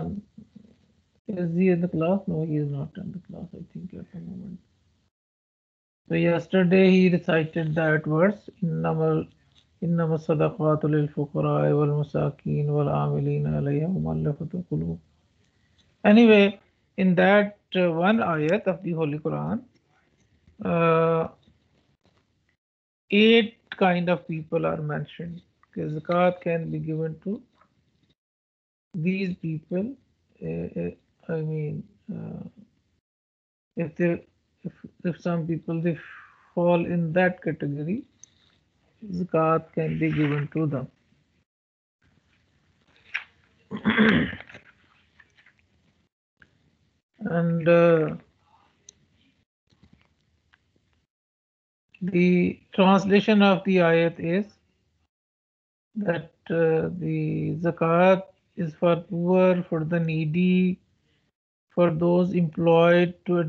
Is he in the class? No, he is not in the class, I think, at the moment. So yesterday he recited that verse, إنما الصدقات للفقراء والمساكين والعاملين عليها ومؤلفة القلوب. Anyway, in that one ayat of the Holy Quran, uh, eight kind of people are mentioned. Okay, zakat can be given to these people. I mean, if they, if some people they fall in that category, zakat can be given to them. And the translation of the ayat is that the zakat is for poor, for the needy, for those employed uh,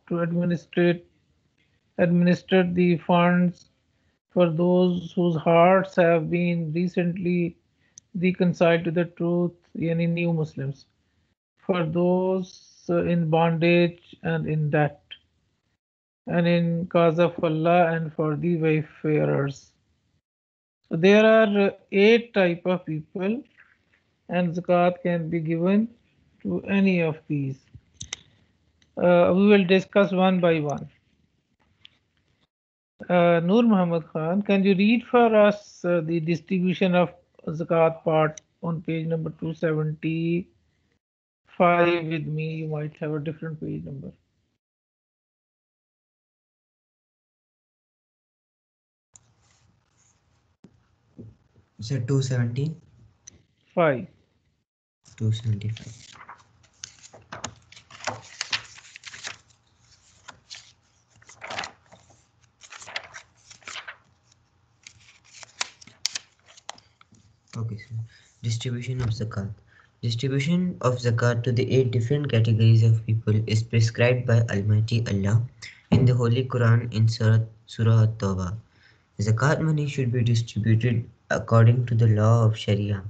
to administer the funds, for those whose hearts have been recently reconciled to the truth, yani new Muslims, for those in bondage and in debt, and in cause of Allah, and for the wayfarers. So there are eight type of people, and zakat can be given to any of these. We will discuss one by one. Noor Muhammad Khan, can you read for us the distribution of zakat part on page number 275 with me? You might have a different page number. So 270, 5. 275. Okay, so distribution of zakat. Distribution of zakat to the eight different categories of people is prescribed by Almighty Allah in the Holy Quran in Surah At-Tawbah. Zakat money should be distributed according to the law of Sharia.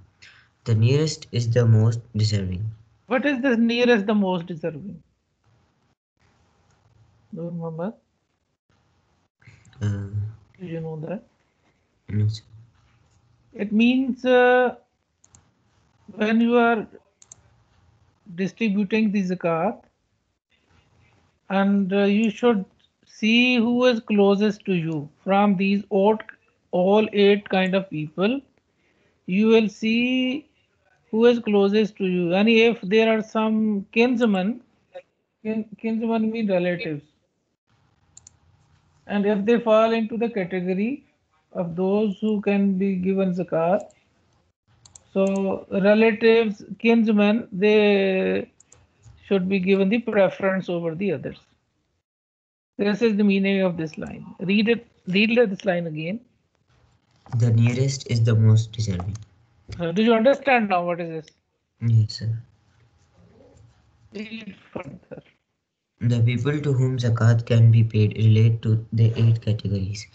The nearest is the most deserving. What is the nearest the most deserving? Noor Muhammad, Uh, do you know that? no, sir. It means when you are distributing the zakat, and you should see who is closest to you from these all eight kind of people. You will see who is closest to you, and if there are some kinsmen, kinsmen mean relatives, and if they fall into the category of those who can be given zakat, so relatives, kinsmen, they should be given the preference over the others. This is the meaning of this line. Read this line again. The nearest is the most deserving. Do you understand now what is this? Yes, sir. Read further. The people to whom zakat can be paid relate to the eight categories.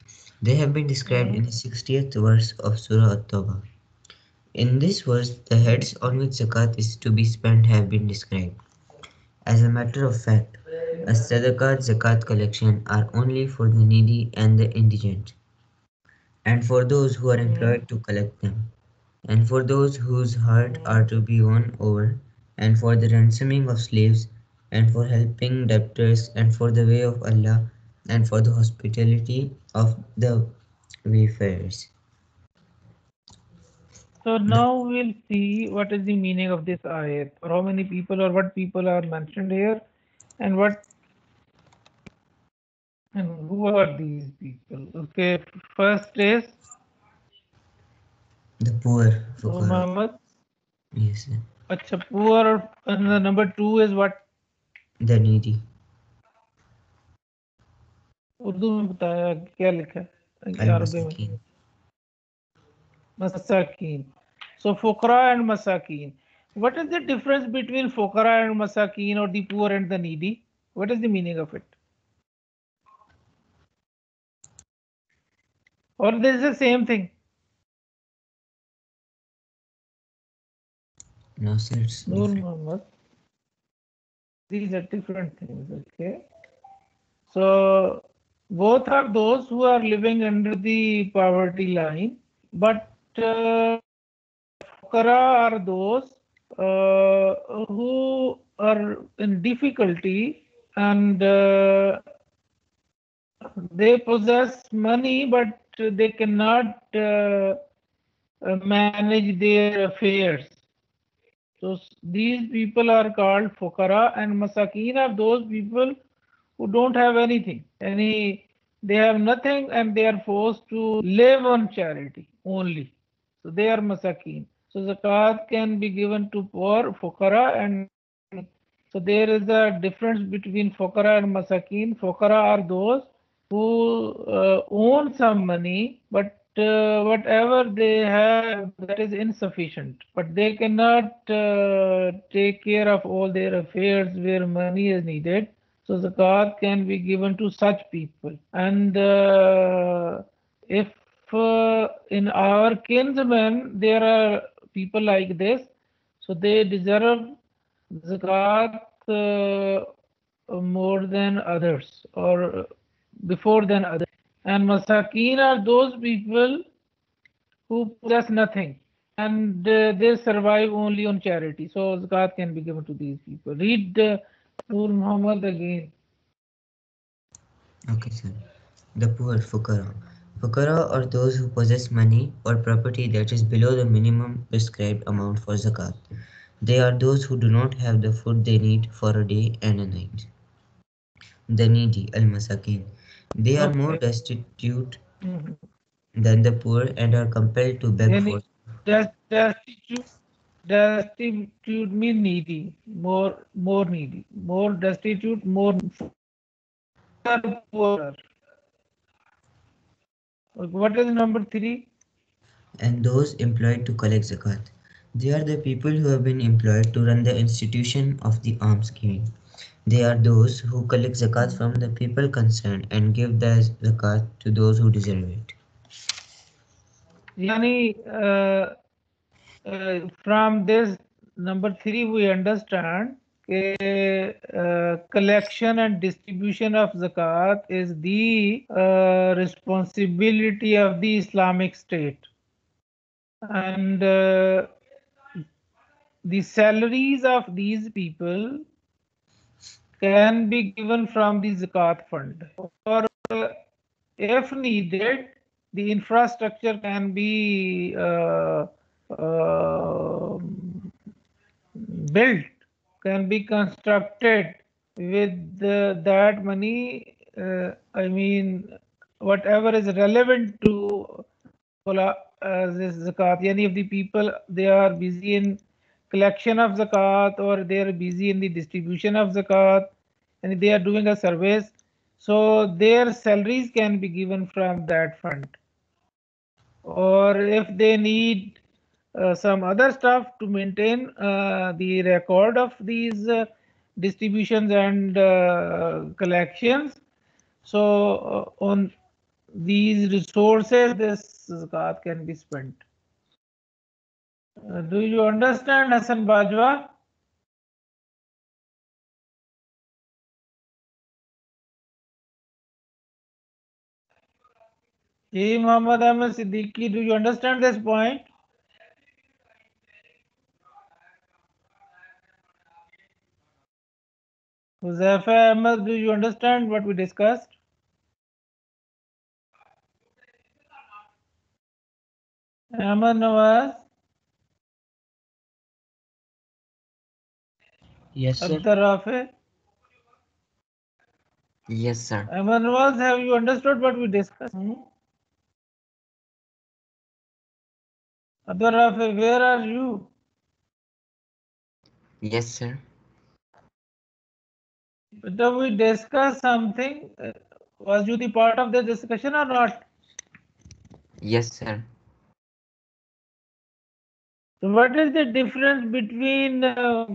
They have been described Hmm. in the 60th verse of Surah At-Tawbah. In this verse, the heads on which zakat is to be spent have been described. As a matter of fact, a sadaqat zakat collection are only for the needy and the indigent, and for those who are Hmm. employed to collect them, and for those whose heart Hmm. are to be won over, and for the ransoming of slaves, and for helping debtors, and for the way of Allah, and for the hospitality of the wayfarers. So The, now we'll see what is the meaning of this ayat, or how many people or what people are mentioned here, and what and who are these people. Okay, first is the poor, Nur fuqara. Muhammad. Yes, sir. Acha, poor, and the number two is what? The needy. Urdu में बताया क्या लिखा है अरबी में? Al-Masakin. Masakin. So fukra and masakin. What is the difference between fukra and masakin, or the poor and the needy? What is the meaning of it? Or this is the same thing? No, sir, it's Nur different. Muhammad. These are different things, okay? So both are those who are living under the poverty line, but fuqara are those who are in difficulty and they possess money, but they cannot manage their affairs. So these people are called fuqara, and masakin are those people who don't have anything. They have nothing and they are forced to live on charity only. So they are masakin. So zakat can be given to poor, fuqara, and so there is a difference between fuqara and masakin. Fuqara are those who own some money, but whatever they have, that is insufficient. But they cannot take care of all their affairs where money is needed. So zakat can be given to such people. And if in our kinsmen there are people like this, so they deserve zakat more than others or before than others. And masakin are those people who possess nothing and they survive only on charity. So zakat can be given to these people. Read Nur Muhammad again. Okay, sir. The poor, Fukara. Fukara are those who possess money or property that is below the minimum prescribed amount for zakat. They are those who do not have the food they need for a day and a night. The needy, al-masakin. They are more Okay. destitute Mhm. than the poor and are compelled to beg Yani for. destitute, destitute mean needy, more needy, more destitute, more poorer. What is number three? And those employed to collect zakat. They are the people who have been employed to run the institution of the alms giving. They are those who collect zakat from the people concerned and give the zakat to those who deserve it. Yani from this number three we understand collection and distribution of zakat is the responsibility of the Islamic State, and the salaries of these people can be given from the zakat fund, or if needed the infrastructure can be built, can be constructed with that money. I mean, whatever is relevant to this zakat. Any of the people, they are busy in collection of zakat or they are busy in the distribution of zakat and they are doing a service. So their salaries can be given from that fund. Or if they need some other stuff to maintain the record of these distributions and collections. So on these resources, this zakat can be spent. Do you understand, Hassan Bajwa? Hey, Muhammad Ahmed Siddiqui, do you understand this point? Huzaifa Ahmed, do you understand what we discussed? Ahmed Nawaz, Yes, sir. Abdul Rafi. Yes, sir. Ahmed Nawaz, have you understood what we discussed? Abdul Rafi, where are you? Yes, sir. Did we discuss something? Was you the part of the discussion or not? Yes, sir. So what is the difference between uh,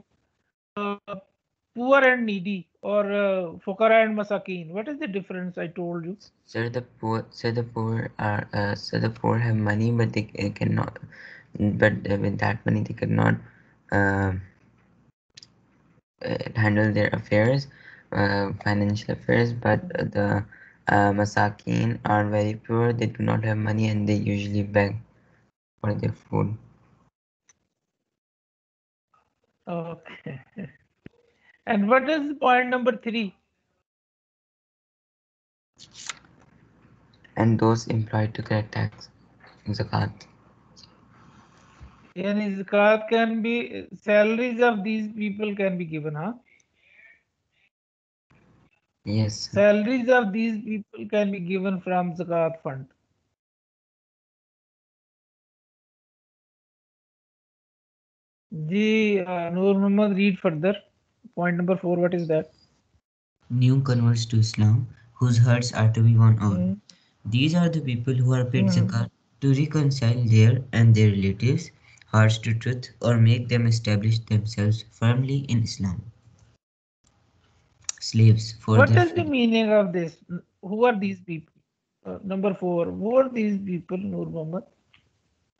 poor and needy or fukara and masakin? What is the difference? I told you. Sir, the poor have money, but they cannot. But with that money, they cannot uh, handle their affairs, financial affairs, but the masakin are very poor. They do not have money and they usually beg for their food. Okay. And what is point number 3? And those employed to collect tax, zakat. Yani zakat can be, salaries of these people can be given, huh? Yes, sir. Salaries of these people can be given from zakat fund. Ji, Noor Muhammad, read further. Point number 4, what is that? New converts to Islam, whose hearts are to be won over. Hmm. These are the people who are paid Hmm. zakat to reconcile their and their relatives' hearts to truth or make them establish themselves firmly in Islam. Slaves for What their is the freedom. meaning of this? Who are these people? Number 4, who are these people, Noor Muhammad?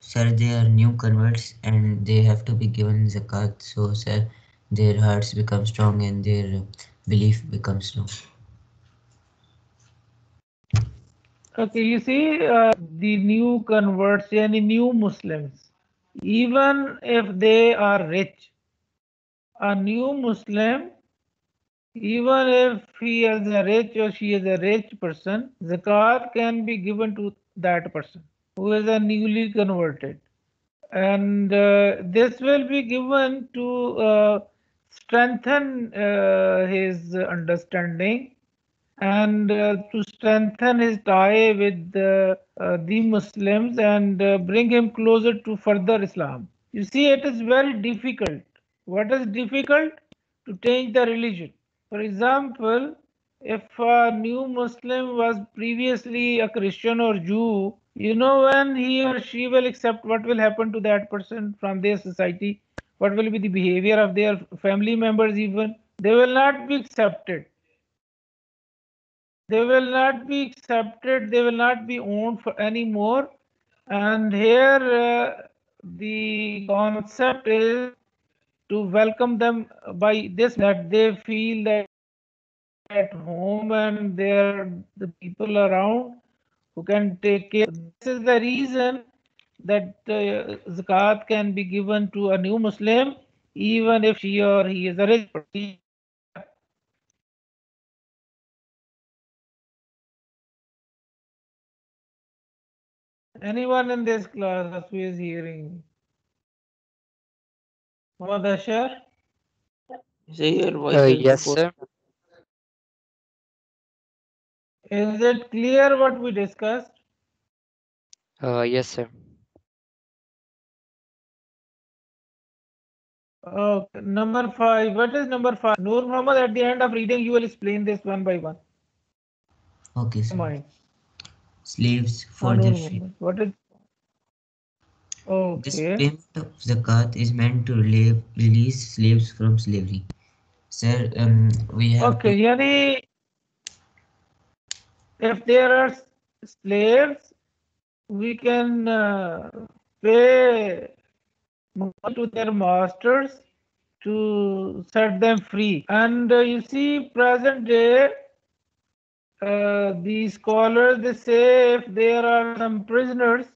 Sir, they are new converts and they have to be given zakat. So, sir, their hearts become strong and their belief becomes strong. Okay, you see, the new converts, any new Muslims, even if they are rich, a new Muslim, even if he is a rich or she is a rich person, zakat can be given to that person who is a newly converted. And this will be given to strengthen his understanding and to strengthen his tie with the Muslims and bring him closer to further Islam. You see, it is very difficult. What is difficult? To change the religion. For example, if a new Muslim was previously a Christian or Jew, you know, when he or she will accept, what will happen to that person from their society? What will be the behavior of their family members even? They will not be accepted. They will not be accepted, they will not be owned for anymore. And here the concept is to welcome them by this, that they feel that at home and there are the people around who can take care. This is the reason that zakat can be given to a new Muslim even if she or he is a rich person. Anyone in this class who is hearing? Muhammad Ashar? So your voice is Yes, breaking. sir. Is it clear what we discussed? Yes, sir. Okay, number 5. What is number 5? Noor Muhammad, at the end of reading, you will explain this one by one. Okay, sir. Mind. Slaves for Noor their freedom. Muhammad. What is? This Okay. payment of zakat is meant to release slaves from slavery. Sir, we have to. Okay, yani if there are slaves, we can pay money to their masters to set them free. And you see, present day, the scholars, they say if there are some prisoners,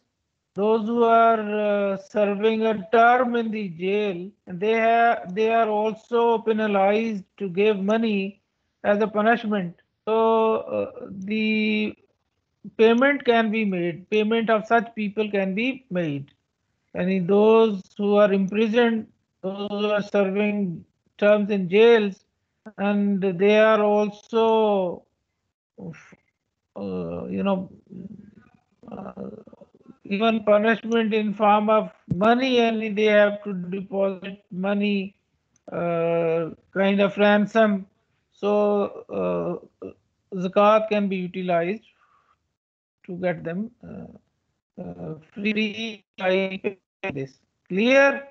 those who are serving a term in the jail, they are also penalized to give money as a punishment. So the payment can be made. Payment of such people can be made. And those who are imprisoned, those who are serving terms in jails, and they are also you know, uh, even punishment in form of money, and they have to deposit money, kind of ransom. So zakat can be utilized to get them free like this. Clear?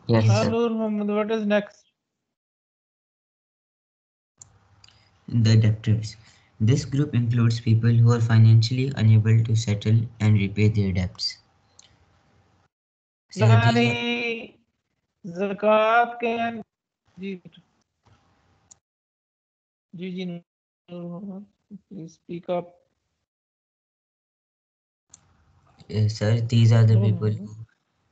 Yes, Yes, sir. Nur Muhammad, what is next? the debtors. This group includes people who are financially unable to settle and repay their debts. Sir, these are, Yani zakat can ji ji please speak up. sir, these are the No, people no. who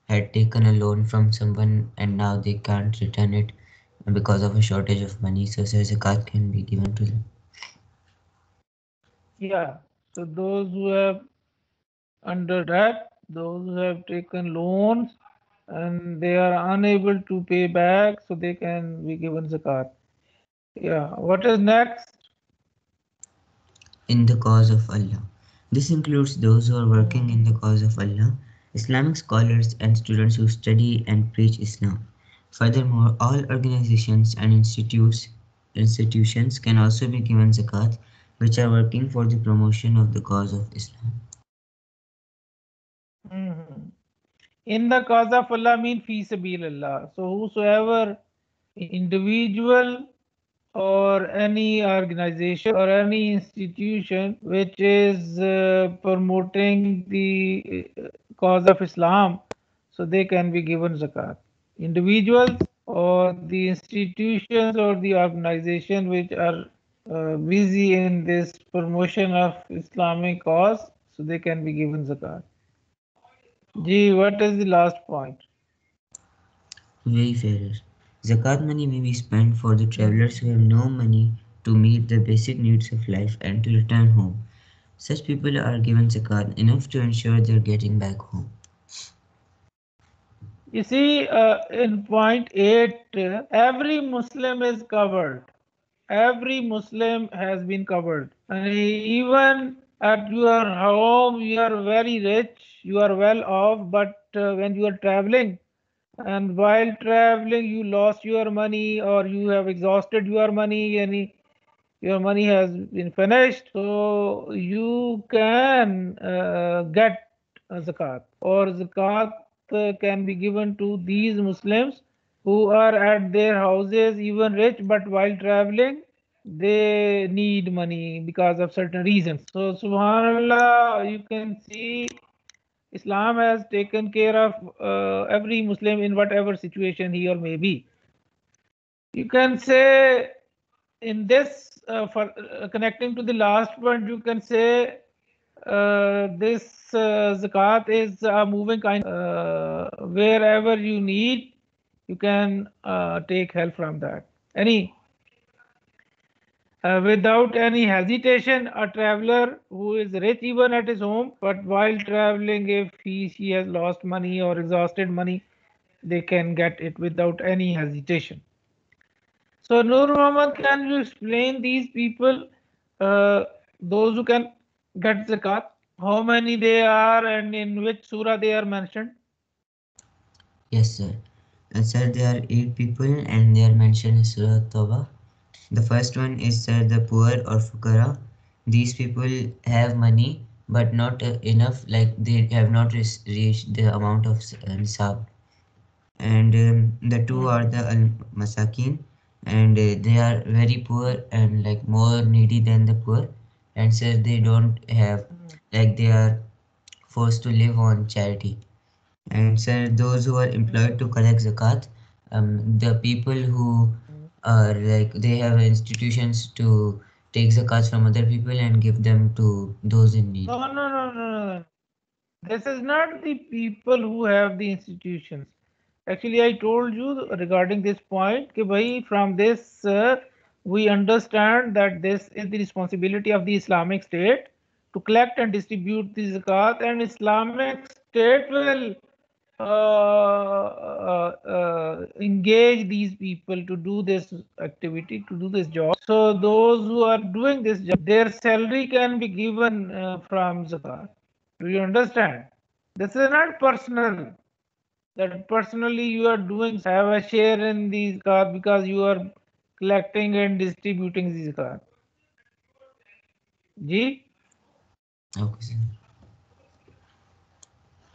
had taken a loan from someone and now they can't return it because of a shortage of money. So, sir, zakat can be given to them. Yeah, so those who have under that, those who have taken loans and they are unable to pay back, so they can be given zakat. Yeah, what is next? In the cause of Allah. This includes those who are working in the cause of Allah, Islamic scholars and students who study and preach Islam. Furthermore, all organizations and institutions can also be given zakat which are working for the promotion of the cause of Islam. Mhm. In the cause of Allah mean fi sabilillah. So whosoever individual or any organization or any institution which is promoting the cause of Islam, so they can be given zakat. Individuals or the institutions or the organization which are busy in this promotion of Islamic cause, so they can be given zakat. Gee, what is the last point? Wayfarers. Zakat money may be spent for the travelers who have no money to meet the basic needs of life and to return home. Such people are given zakat enough to ensure they are getting back home. You see, in point 8, every Muslim is covered. Every Muslim has been covered. And even at your home, you are very rich, you are well off, but when you are traveling, and while traveling, you lost your money or you have exhausted your money, and your money has been finished, so you can get a zakat, or zakat can be given to these Muslims who are at their houses even rich, but while traveling they need money because of certain reasons. So subhanallah, you can see Islam has taken care of every Muslim in whatever situation he or may be. You can say in this, for connecting to the last point, you can say this zakat is a moving kind. Wherever you need, you can take help from that. Without any hesitation, a traveler who is rich even at his home, but while traveling, if she has lost money or exhausted money, they can get it without any hesitation. So Nur Muhammad, can you explain these people, uh, those who can get zakat, how many they are and in which surah they are mentioned? Yes, sir. Sir, there are 8 people and they are mentioned in Surah Tawbah. The first one is, sir, the poor or fukara. These people have money but not enough, like they have not reached the amount of nisab. And the two are the masakin, and they are very poor and like more needy than the poor. And sir, they don't have, like they are forced to live on charity. And sir, those who are employed to collect zakat, the people who are like they have institutions to take zakats from other people and give them to those in need. No, no, no, no, no. This is not the people who have the institutions. Actually, I told you regarding this point, कि भाई, from this we understand that this is the responsibility of the Islamic State to collect and distribute the zakat, and Islamic State will engage these people to do this activity, to do this job. So those who are doing this job, their salary can be given from zakat. Do you understand? This is not personal. That personally you are doing have a share in these zakat because you are collecting and distributing these zakat. Ji Okay, sir.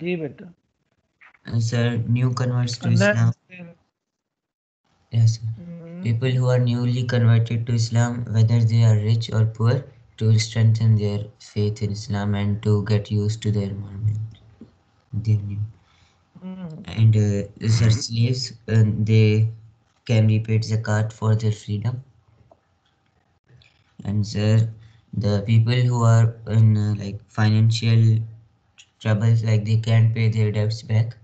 जी बेटा. Sir, new converts to And Islam. next thing. Yes, sir. People who are newly converted to Islam, whether they are rich or poor, to strengthen their faith in Islam and to get used to the environment. They are new. And sir, slaves, they can be paid zakat for their freedom. And sir, the people who are in like financial troubles, like they can't pay their debts back,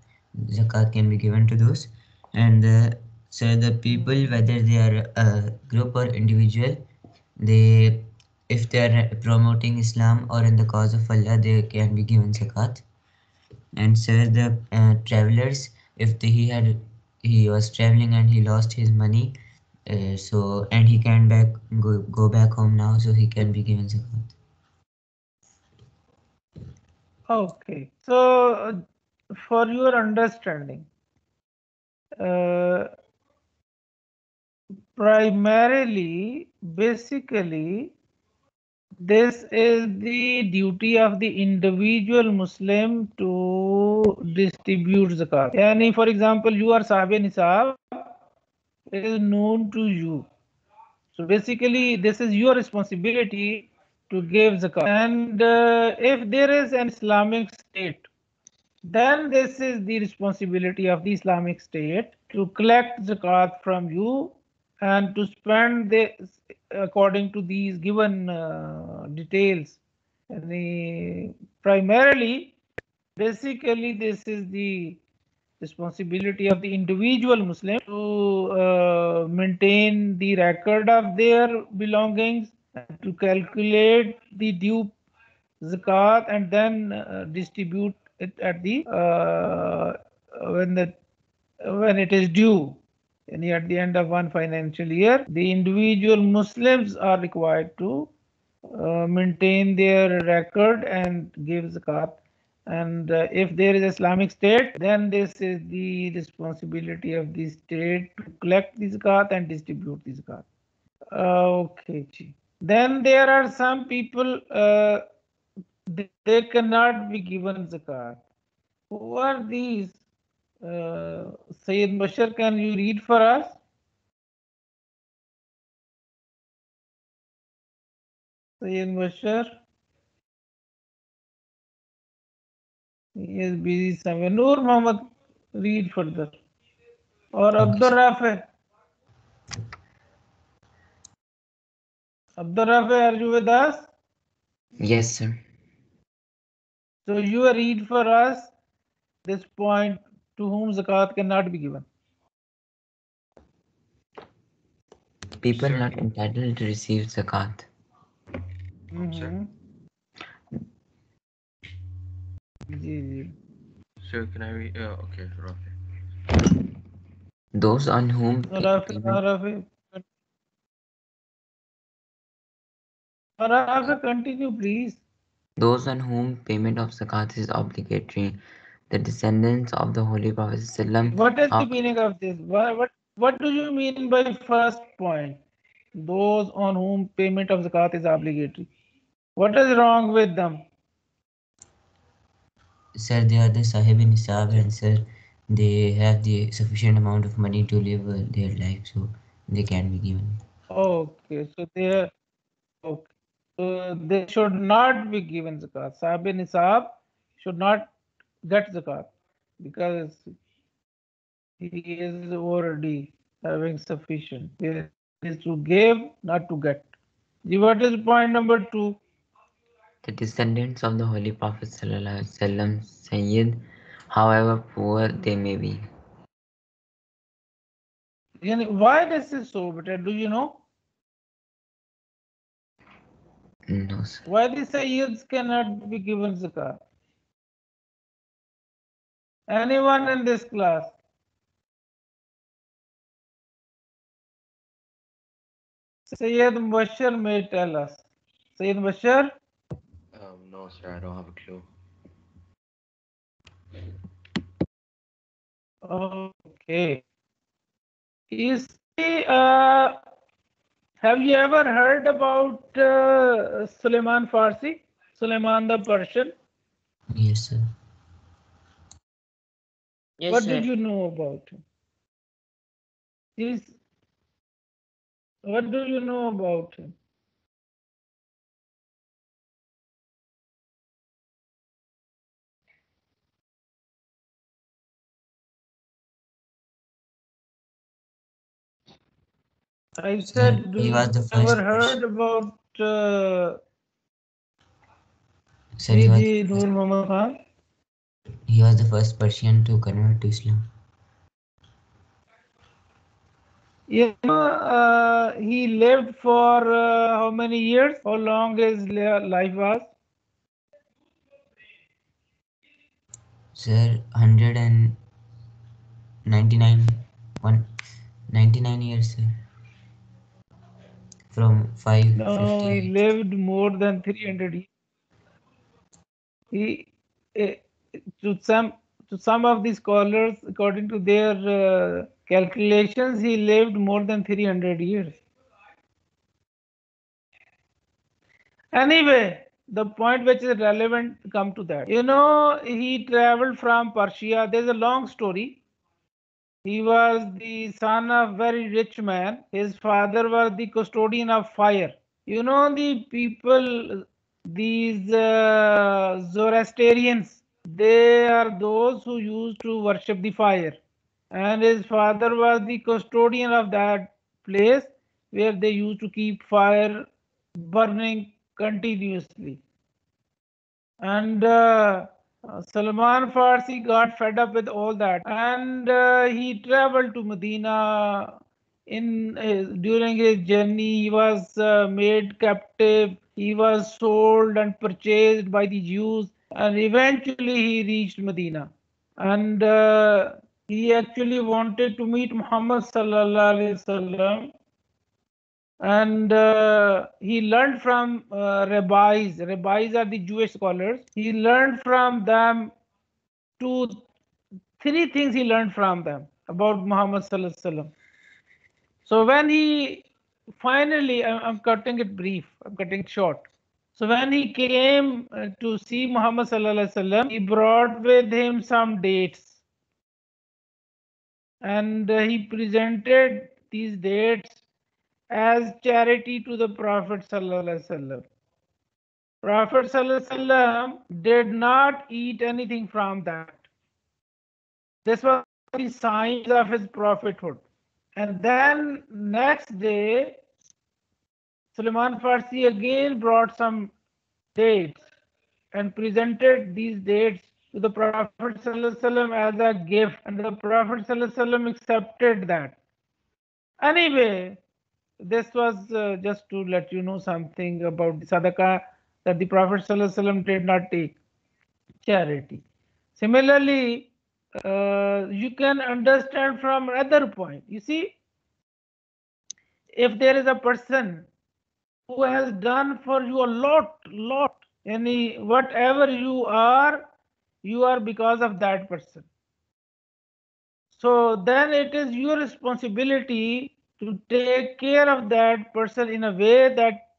zakat can be given to those. And sir, the people, whether they are a group or individual, they, if they are promoting Islam or in the cause of Allah, they can be given zakat. And sir, the travelers, if he was traveling and he lost his money, so and he can go back home now, so he can be given zakat. Okay, so for your understanding, uh, primarily, basically, this is the duty of the individual Muslim to distribute zakat. Yani, for example, you are Sahib Nisab, it is known to you. So basically, this is your responsibility to give zakat. And if there is an Islamic state, then this is the responsibility of the Islamic State to collect zakat from you and to spend this according to these given details. Primarily, basically, this is the responsibility of the individual Muslim to maintain the record of their belongings, to calculate the due zakat, and then distribute it at the when the when it is due. And at the end of one financial year, the individual Muslims are required to maintain their record and give zakat. And if there is Islamic State, then this is the responsibility of the state to collect the zakat and distribute the zakat. Okay. Then there are some people, they cannot be given zakat. Who are these? Sayyid Bashar, can you read for us? Sayyid Bashar. He is busy somewhere. Noor Muhammad, read further. Or Okay, Abdur sir. Rafi. Abdur Rafi, are you with us? Yes, sir. So you read for us this point, to whom zakat cannot be given. People Sir, not entitled to receive zakat. sir, ji ji. sir, can I read? Okay, Rafi. Those on whom Rafi, payment, Rafi, Rafi, continue, please. those on whom payment of zakat is obligatory, the descendants of the Holy Prophet ﷺ. What is the How meaning of this? What do you mean by first point? Those on whom payment of zakat is obligatory. What is wrong with them? Sir, they are the Sahib Nisab, and sir, they have the sufficient amount of money to live their life, so they can be given. Okay, so okay. So they should not be given zakat. Sahib Nisab should not get zakat because he is already having sufficient. There is to give, not to get. What is point number 2? the descendants of the Holy Prophet ﷺ, Sayyid, however poor they may be. Why this is so, better? Do you know No, sir. why the Sayyids cannot be given zakat? Anyone in this class? Sayyid Bashar may tell us. Sayyid Bashar? No, sir, I don't have a clue. Okay. Is have you ever heard about Suleiman Farsi? Suleiman the Persian? Yes, sir. Yes, What sir. did you know about him? He's, what do you know about him? I Sir, said, do he was the you first ever heard about Sir, he was the Midi Nur first, Muhammad Khan? he was the first Persian to convert to Islam. He lived for how many years? How long his life was? Sir, 199 99 years, sir. From No, 550. he lived more than 300 years. He, eh, to some of the scholars, according to their calculations, he lived more than 300 years. Anyway, the point which is relevant come to that. He traveled from Persia. There's a long story. He was the son of very rich man. His father was the custodian of fire. The people, these Zoroastrians, they are those who used to worship the fire. And his father was the custodian of that place where they used to keep fire burning continuously. And Salman Farsi got fed up with all that, and he traveled to Medina. During his journey, he was made captive. He was sold and purchased by the Jews, and eventually he reached Medina. And he actually wanted to meet Muhammad sallallahu alaihi wasallam, and he learned from rabbis. Rabbis are the Jewish scholars. He learned from them two, three things he learned from them about Muhammad Sallallahu Alaihi Wasallam. So when he finally, I'm cutting it brief, I'm cutting it short. So when he came to see Muhammad Sallallahu Alaihi Wasallam, he brought with him some dates, and he presented these dates as charity to the Prophet Sallallahu Alaihi Wasallam. Prophet ﷺ did not eat anything from that. This was the signs of his prophethood. And then next day, Salman Farsi again brought some dates and presented these dates to the Prophet ﷺ as a gift, and the Prophet ﷺ accepted that. Anyway, this was just to let you know something about the sadaqah that the Prophet ﷺ did not take. Charity. Similarly, you can understand from another point. You see, if there is a person who has done for you a lot, any whatever you are because of that person. So then it is your responsibility to take care of that person in a way that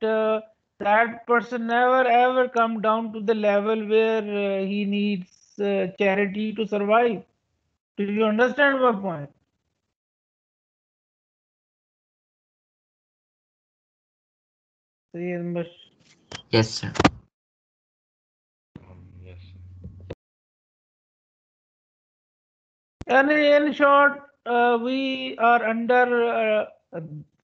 that person never ever come down to the level where he needs charity to survive. Do you understand my point? Yes, sir. Yes. And in short, we are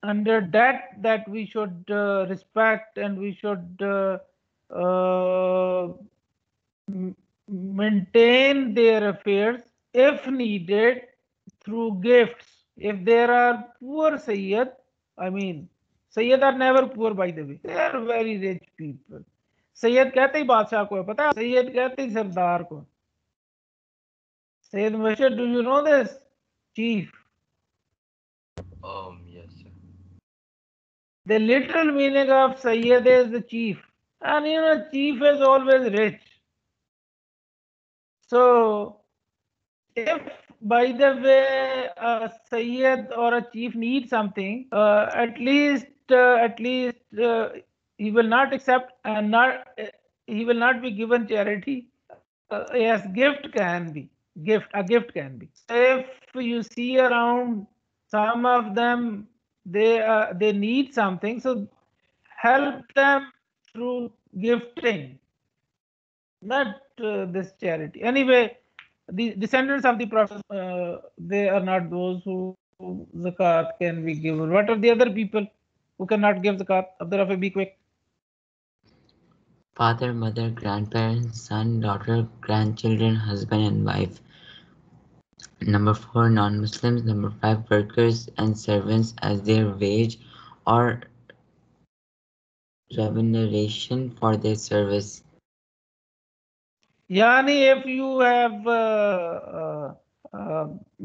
under debt that we should respect, and we should uh, maintain their affairs if needed through gifts. If there are poor Sayyid, I mean, Sayyid are never poor, by the way. They are very rich people. Sayyid कहते ही बादशाह को है, पता है? Sayyid कहते ही सरदार को. Sayyid Mashar, do you know this? Chief. Yes, sir. The literal meaning of Sayyid is the chief. And chief is always rich. So, if by the way a Sayyid or a chief needs something, at least he will not accept, and he will not be given charity. Yes, gift can be. A gift can be. If you see around, some of them, they need something, so help them through gifting, not this charity. Anyway, the descendants of the Prophet, they are not those who zakat can be given. What are the other people who cannot give zakat? Abdurrahman, be quick. Father, mother, grandparents, son, daughter, grandchildren, husband and wife. Number 4, non-Muslims. Number 5, workers and servants as their wage or remuneration for their service. Yani, if you have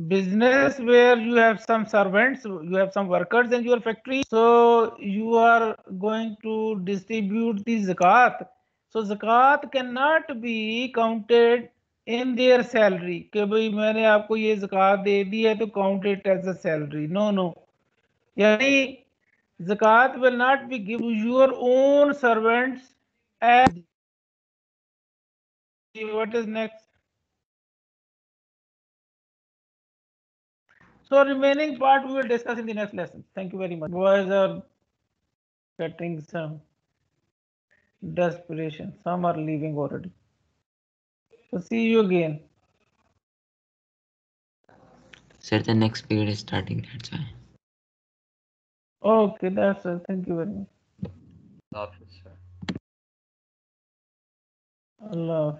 business where you have some servants, you have some workers in your factory, so you are going to distribute the zakat. So zakat cannot be counted in their salary कि भाई मैंने आपको ये zakat दे दी है तो count it as a salary. No, no. यानी zakat will not be given to your own servants as. What is next? So remaining part we will discuss in the next lesson. Thank you very much. Boys are getting some desperation. Some are leaving already. So see you again. Sir, the next period is starting, that's why. Okay, that's all. Thank you very much. Hafiz, sir. Allah.